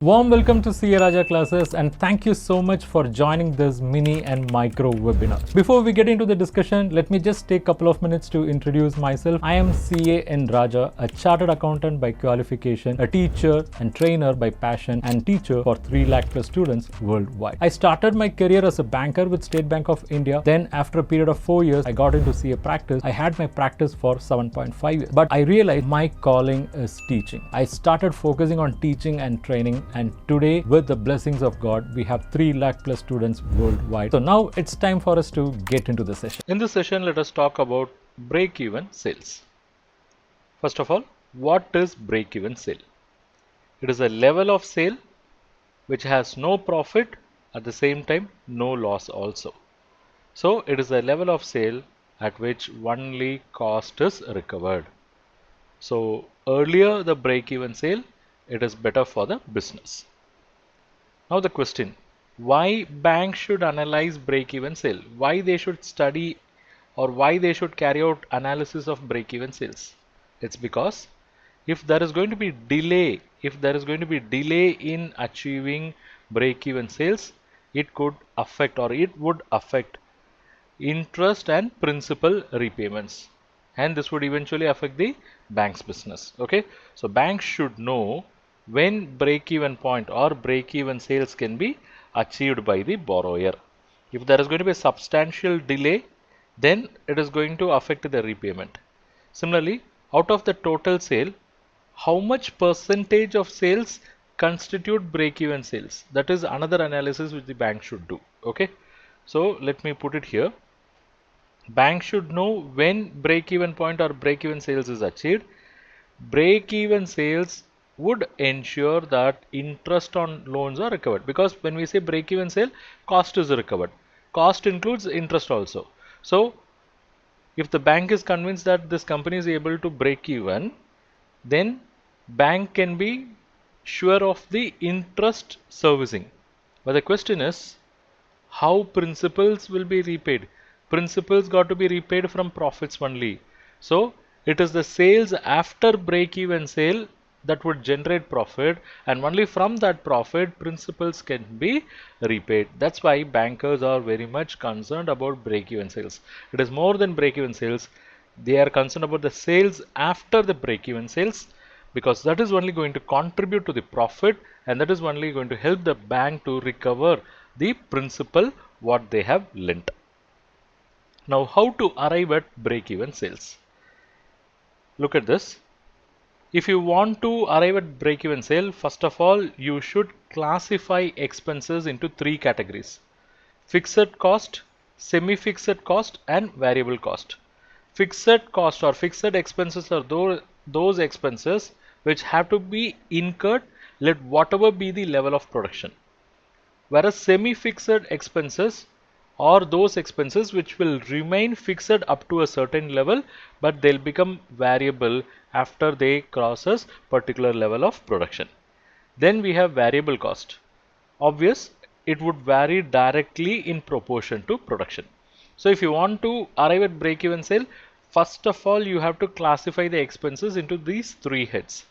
Warm welcome to CA Raja classes and thank you so much for joining this mini and micro webinar. Before we get into the discussion, let me just take a couple of minutes to introduce myself. I am CA N Raja, a chartered accountant by qualification, a teacher and trainer by passion and teacher for 3 lakh plus students worldwide. I started my career as a banker with State Bank of India. Then after a period of 4 years, I got into CA practice. I had my practice for 7.5 years. But I realized my calling is teaching. I started focusing on teaching and training, and today with the blessings of God we have 3 lakh plus students worldwide. So now it's time for us to get into the session. In this session, let us talk about break-even sales. First of all, what is break-even sale? It is a level of sale which has no profit, at the same time no loss also. So it is a level of sale at which only cost is recovered. So earlier the break-even sale, it is better for the business. Now the question, why banks should analyze break-even sale? Why they should study or why they should carry out analysis of break-even sales? It's because if there is going to be delay, in achieving break-even sales, it could affect or it would affect interest and principal repayments, and this would eventually affect the bank's business. Okay, so banks should know when break-even point or break-even sales can be achieved by the borrower. If there is going to be a substantial delay, then it is going to affect the repayment. Similarly, out of the total sale, how much percentage of sales constitute break-even sales? That is another analysis which the bank should do. Okay, so let me put it here. Bank should know when break-even point or break-even sales is achieved. Break-even sales would ensure that interest on loans are recovered, because when we say break-even sale, cost is recovered. Cost includes interest also. So if the bank is convinced that this company is able to break even, then bank can be sure of the interest servicing. But the question is, how principals will be repaid? Principals got to be repaid from profits only. So it is the sales after break-even sale that would generate profit, and only from that profit principals can be repaid. That's why bankers are very much concerned about break-even sales. It is more than break-even sales. They are concerned about the sales after the break-even sales, because that is only going to contribute to the profit, and that is only going to help the bank to recover the principal what they have lent. Now, how to arrive at break-even sales? Look at this. If you want to arrive at break-even sale, first of all, you should classify expenses into 3 categories: fixed cost, semi-fixed cost, and variable cost. Fixed cost or fixed expenses are those expenses which have to be incurred, let whatever be the level of production. Whereas semi-fixed expenses are those expenses which will remain fixed up to a certain level, but they'll become variable after they cross a particular level of production. Then we have variable cost. Obvious, it would vary directly in proportion to production. So if you want to arrive at break-even sale, first of all you have to classify the expenses into these 3 heads.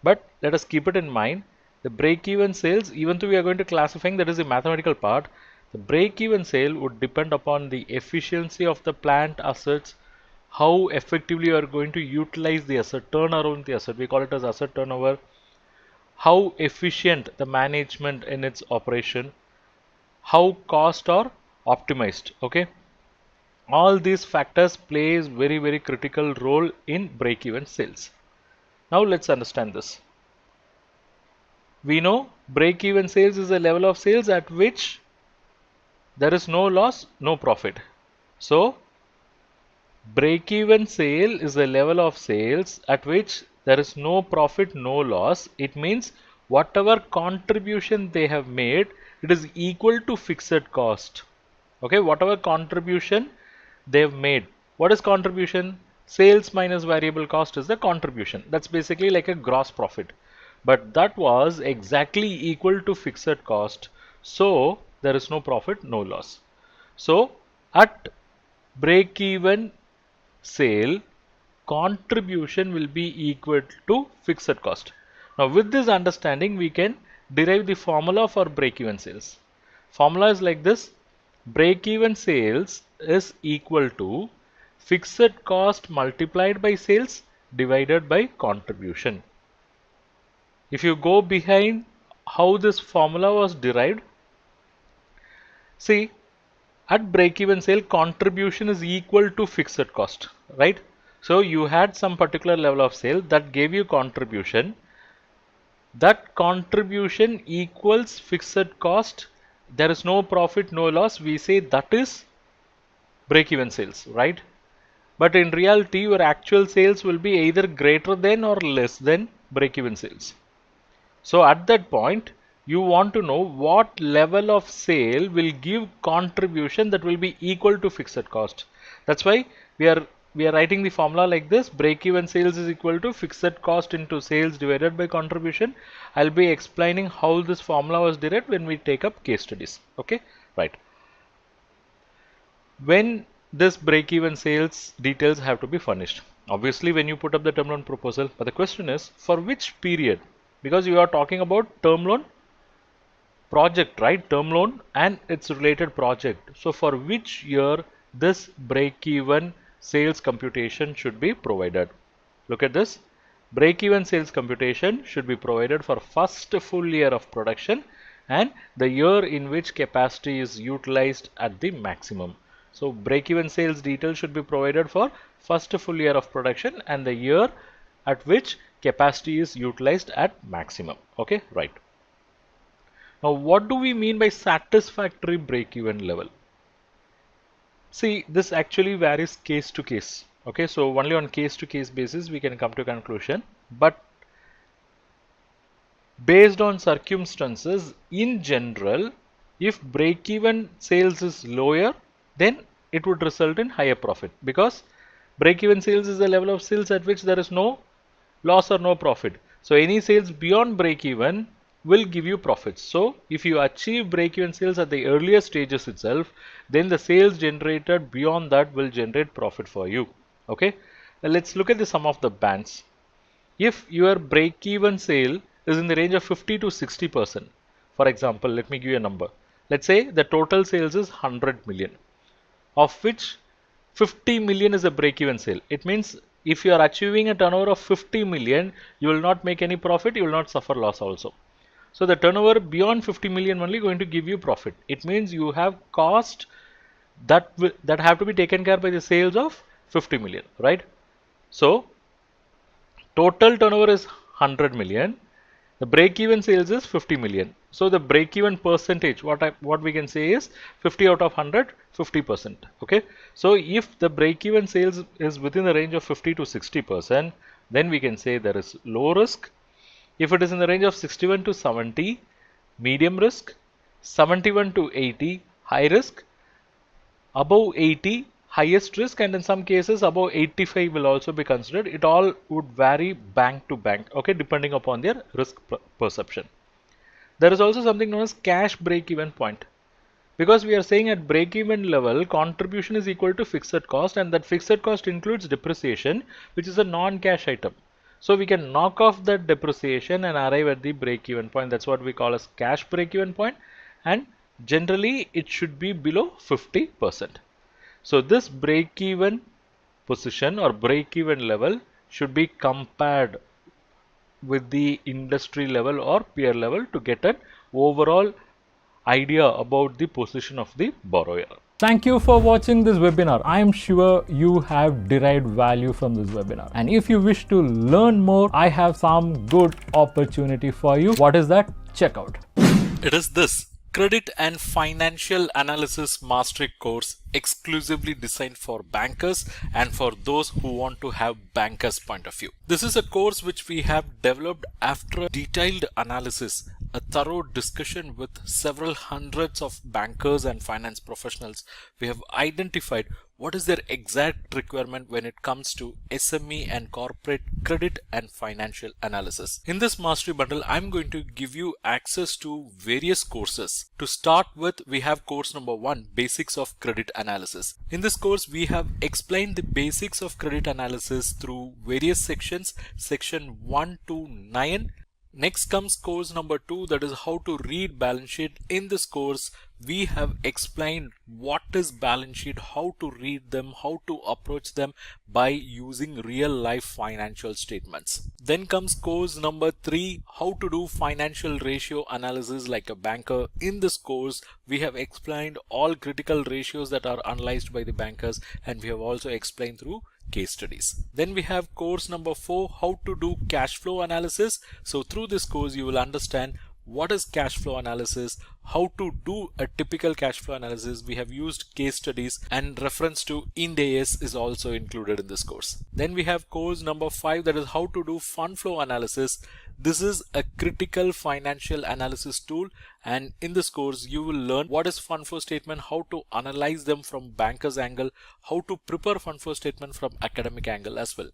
But let us keep it in mind, the break-even sales, even though we are going to classifying, that is the mathematical part, the break-even sale would depend upon the efficiency of the plant assets, how effectively you are going to utilize the asset, turn around the asset, we call it as asset turnover, how efficient the management in its operation, how cost are optimized. Okay, all these factors plays very critical role in break-even sales. Now let's understand this. We know break-even sales is a level of sales at which there is no loss, no profit. So break-even sale is a level of sales at which there is no profit, no loss. It means whatever contribution they have made, it is equal to fixed cost. Okay, whatever contribution they have made. What is contribution? Sales minus variable cost is the contribution. That's basically like a gross profit. But that was exactly equal to fixed cost. So there is no profit, no loss. So at break-even sale, contribution will be equal to fixed cost. Now with this understanding, we can derive the formula for break-even sales. Formula is like this: break-even sales is equal to fixed cost multiplied by sales divided by contribution. If you go behind how this formula was derived, see, at break-even sale, contribution is equal to fixed cost, right? So you had some particular level of sale that gave you contribution. That contribution equals fixed cost. There is no profit, no loss. We say that is break-even sales, right? But in reality, your actual sales will be either greater than or less than break-even sales. So at that point, you want to know what level of sale will give contribution that will be equal to fixed cost. That's why we are writing the formula like this: break-even sales is equal to fixed cost into sales divided by contribution. I'll be explaining how this formula was derived when we take up case studies. Okay, right. When this break-even sales details have to be furnished, obviously when you put up the term loan proposal, but the question is for which period, because you are talking about term loan project, right? Term loan and its related project. So for which year this break-even sales computation should be provided? Look at this. Break-even sales computation should be provided for first full year of production and the year in which capacity is utilized at the maximum. So break-even sales details should be provided for first full year of production and the year at which capacity is utilized at maximum. Okay, right. Now, what do we mean by satisfactory break-even level? See, this actually varies case to case. Okay, so only on case to case basis we can come to conclusion. But based on circumstances, in general, if break-even sales is lower, then it would result in higher profit, because break-even sales is the level of sales at which there is no loss or no profit. So any sales beyond break-even will give you profits. So if you achieve break-even sales at the earlier stages itself, then the sales generated beyond that will generate profit for you. Okay, now let's look at the sum of the bands. If your break-even sale is in the range of 50 to 60%, for example, let me give you a number. Let's say the total sales is 100 million, of which 50 million is a break-even sale. It means if you are achieving a turnover of 50 million, you will not make any profit, you will not suffer loss also. So the turnover beyond 50 million only going to give you profit. It means you have cost that have to be taken care by the sales of 50 million, right? So total turnover is 100 million. The break-even sales is 50 million. So the break-even percentage, what we can say is 50 out of 100, 50%. Okay. So if the break-even sales is within the range of 50 to 60%, then we can say there is low risk. If it is in the range of 61 to 70, medium risk, 71 to 80, high risk, above 80, highest risk, and in some cases above 85 will also be considered. It all would vary bank to bank, okay, depending upon their risk perception. There is also something known as cash break-even point, because we are saying at break-even level contribution is equal to fixed cost, and that fixed cost includes depreciation, which is a non-cash item. So we can knock off that depreciation and arrive at the break-even point. That's what we call as cash break-even point, and generally it should be below 50%. So this break-even position or break-even level should be compared with the industry level or peer level to get an overall idea about the position of the borrower. Thank you for watching this webinar. I am sure you have derived value from this webinar. And if you wish to learn more, I have some good opportunity for you. What is that? Check out. It is this Credit and Financial Analysis Mastery course, exclusively designed for bankers and for those who want to have bankers' point of view. This is a course which we have developed after a detailed analysis, a thorough discussion with several hundreds of bankers and finance professionals. We have identified what is their exact requirement when it comes to SME and corporate credit and financial analysis. In this mastery bundle, I'm going to give you access to various courses. To start with, we have course number 1, Basics of Credit Analysis. In this course, we have explained the basics of credit analysis through various sections, section 1 to 9, Next comes course number 2, that is how to read balance sheet. In this course, we have explained what is balance sheet, how to read them, how to approach them by using real life financial statements. Then comes course number 3, how to do financial ratio analysis like a banker. In this course, we have explained all critical ratios that are analyzed by the bankers, and we have also explained through case studies. Then we have course number 4, how to do cash flow analysis. So through this course you will understand what is cash flow analysis, how to do a typical cash flow analysis. We have used case studies, and reference to Ind AS is also included in this course. Then we have course number 5, that is how to do fund flow analysis. This is a critical financial analysis tool, and in this course you will learn what is fund flow statement, how to analyze them from banker's angle, how to prepare fund flow statement from academic angle as well.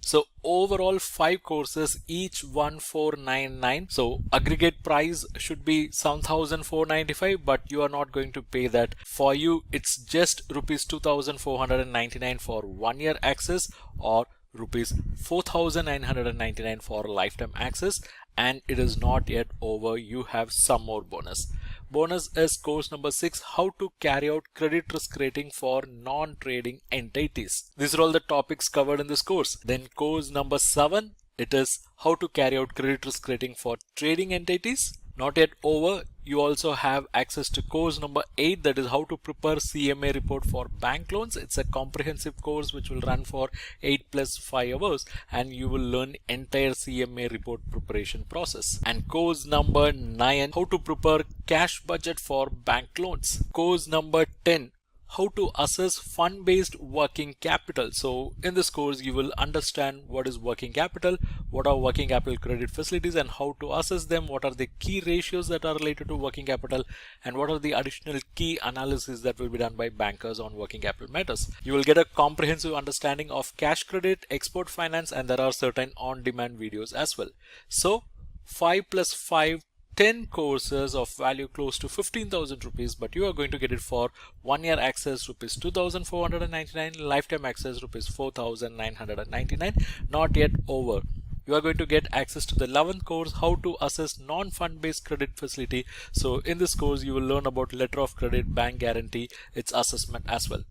So overall 5 courses, each 1499. So aggregate price should be 7495, but you are not going to pay that. For you it's just rupees 2499 for 1 year access, or rupees 4999 for lifetime access. And it is not yet over, you have some more bonus. Bonus is course number 6, how to carry out credit risk rating for non-trading entities. These are all the topics covered in this course. Then course number 7, it is how to carry out credit risk rating for trading entities. Not yet over, you also have access to course number 8, that is how to prepare CMA report for bank loans. It's a comprehensive course which will run for 8 plus 5 hours, and you will learn entire CMA report preparation process. And course number 9, how to prepare cash budget for bank loans. Course number 10, how to assess fund-based working capital. So in this course you will understand what is working capital, what are working capital credit facilities, and how to assess them, what are the key ratios that are related to working capital, and what are the additional key analysis that will be done by bankers on working capital matters. You will get a comprehensive understanding of cash credit, export finance, and there are certain on-demand videos as well. So 5 plus 5, 10 courses of value close to 15,000 rupees, but you are going to get it for 1 year access rupees 2499, lifetime access rupees 4999. Not yet over. You are going to get access to the 11th course, how to assess non-fund based credit facility. So in this course you will learn about letter of credit, bank guarantee, its assessment as well.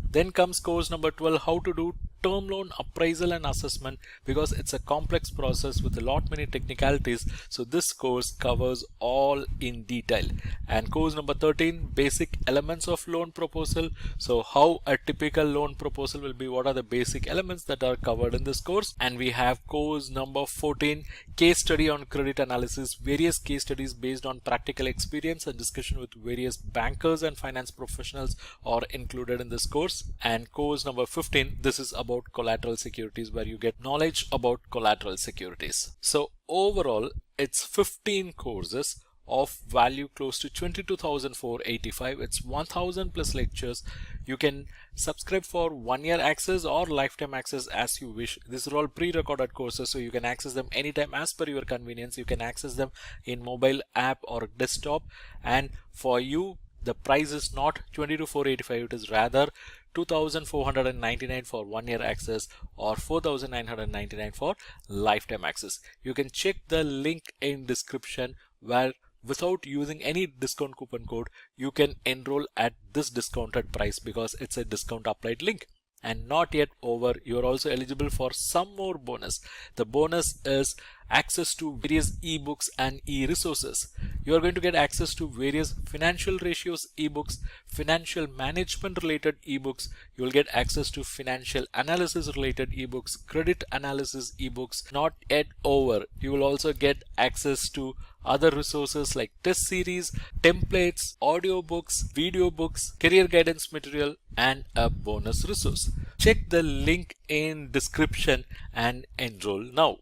Then comes course number 12, how to do term loan appraisal and assessment, because it's a complex process with a lot many technicalities. So this course covers all in detail. And course number 13, basic elements of loan proposal. So how a typical loan proposal will be, what are the basic elements that are covered in this course. And we have course number 14, case study on credit analysis. Various case studies based on practical experience and discussion with various bankers and finance professionals are included in this course. And course number 15, this is about collateral securities, where you get knowledge about collateral securities. So overall it's 15 courses of value close to 22,485. It's 1,000 plus lectures. You can subscribe for 1 year access or lifetime access as you wish. These are all pre-recorded courses, so you can access them anytime as per your convenience. You can access them in mobile app or desktop, and for you the price is not 22,485, it is rather 2,499 for 1 year access or 4,999 for lifetime access. You can check the link in description, where without using any discount coupon code you can enroll at this discounted price, because it's a discount applied link. And not yet over, you are also eligible for some more bonus. The bonus is access to various ebooks and e-resources. You are going to get access to various financial ratios ebooks, financial management related ebooks. You will get access to financial analysis related ebooks, credit analysis ebooks. Not yet over, you will also get access to other resources like test series, templates, audiobooks, video books, career guidance material, and a bonus resource. Check the link in description and enroll now.